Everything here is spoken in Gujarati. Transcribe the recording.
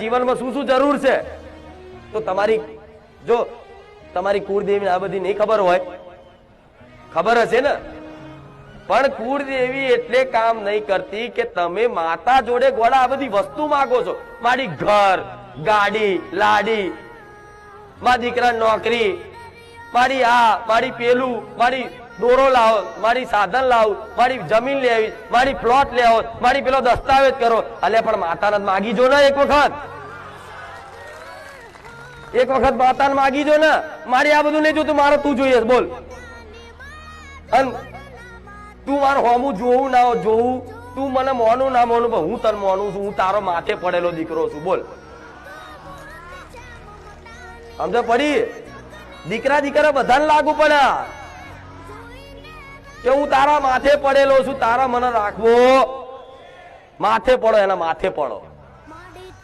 જીવનમાં શું શું જરૂર છે તો તમારી જો તમારી કુળદેવી આ બધી નહીં ખબર હોય, ખબર હશે ને, પણ કુળદેવી એટલે કામ નહીં કરતી કે તમે માતા જોડે ગોળા આ બધી વસ્તુ માંગો છો, મારી ઘર, ગાડી, લાડી, મારા દીકરા નોકરી, મારી આ, મારી પેલું, મારી દોરો લાવો, મારી સાધન લાવો, મારી જમીન લેવી, મારી પ્લોટ લેવો, મારી પેલો દસ્તાવેજ કરો. અલે પણ માતાને માગી જો ને એક વખત માતાને માગી જો ને. મારી આ બધું નહીં જોતું, મારે તું જોઈએ બોલ. અને તું મારું હોમું જોવું ના જોવું, તું મને મોનું ના મોનું, પણ હું તને મોનું છું. હું તારો માથે પડેલો દીકરો છું. બોલ, સમજ પડી? દીકરા દીકરા બધાને લાગુ પડે કે હું તારા માથે પડેલો છું, તારા મને રાખવો. માથે પડો, એના માથે પડો.